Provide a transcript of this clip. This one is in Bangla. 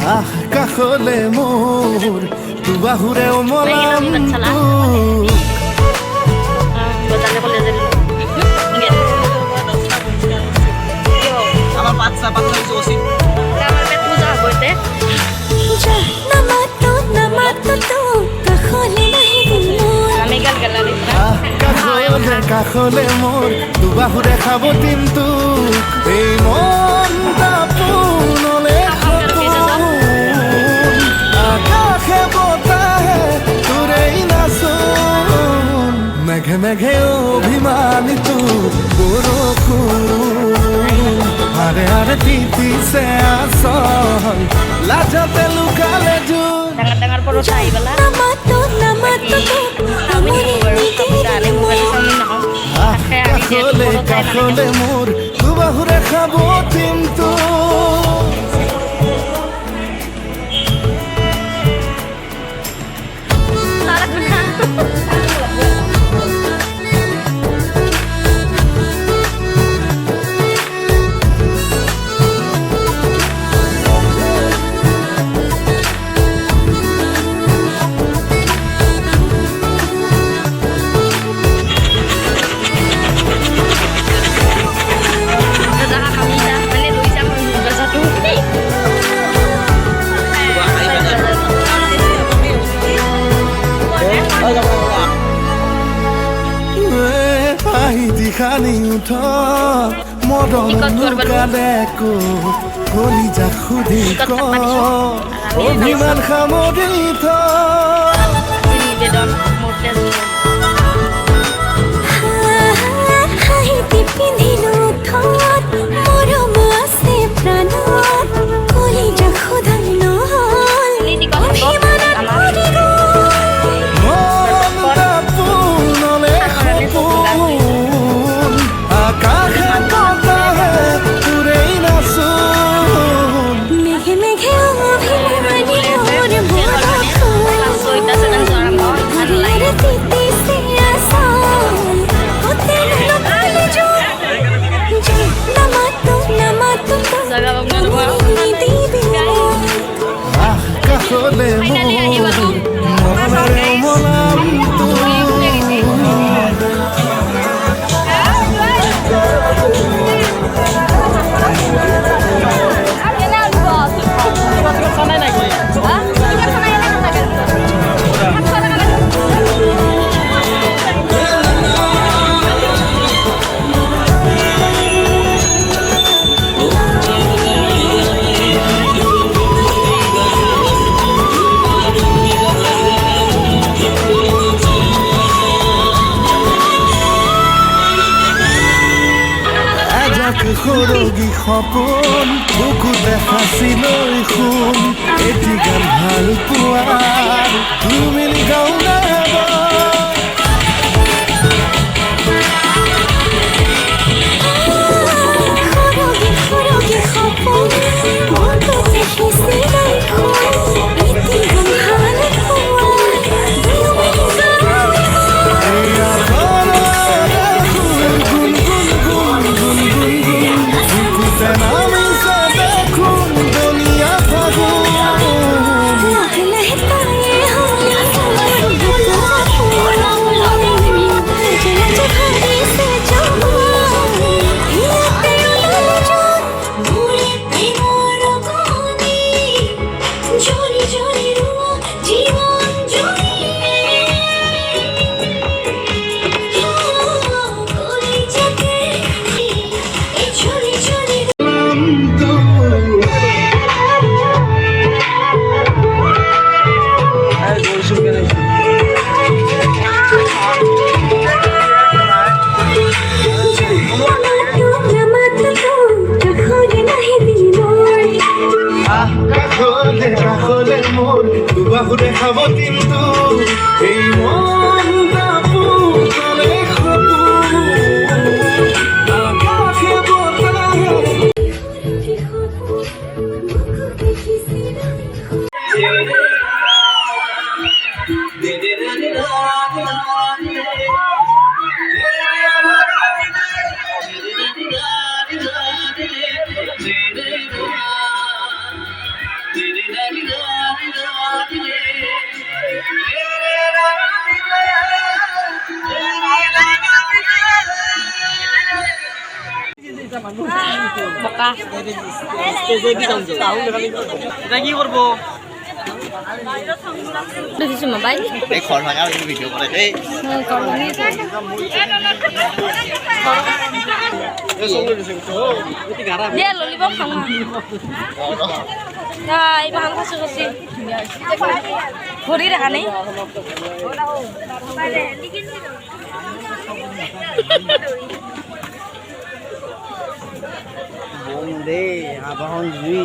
আহ কাখলে মোর দুবাহুরে মলাম আমার বাচ্চা বাচ্চা হয়েছে ওসি আমার পেট পূজা হইতে আমি গাল গ্যালারি কাখলে মোর দুবাহুরে খাবো কিন্তু এই মনটা পুনলে আকাশে বতাহে তোরেই নাচন মেঘে মেঘে অভিমানী তোর বরষুণ আরে আরে তিতিছে আসল লাজতে লুকালে জুন ডাঙার ডাঙার পর চাই বেলা কাখলে মোর দুবাহুরে খাবো কিন্তু খানি উঠ মদন কালেকো কলিজা খুদি ক অভিমান সামৰি থ নিবেদন পিন্ধিলো ঠত মৰম আছে প্ৰাণত কলিজা খোদাই নহল মনটা পুনলে সপোন আকাশে বতাহে তোৰেই নাচোন মেঘে মেঘে অভিমানী মোৰ বৰষুণ তিতিছে আসল হোটেল নকালে জোৰ নামাতো দিবি আহ কাখলে মোর মনৰে মলাম সৰগী সপোন বুকুতে সাঁচি লৈ শুন এটি গান ভাল পোৱাৰ তুমি গাওঁ কাখলে মোর দুবাহুরে খাবো কিন্তু এই মনটা পুনলে সপোন আকাশে বতাহে Did it বকা এটা কি করবো দেখিছো মোবাইল এই খড় ভাঙা ভিডিও করে এই দে ললিপপ খাওঁ এই বাহান খাইছো কৈছি ঘড়ি দেখা নাই বোম দে আবাহন জুই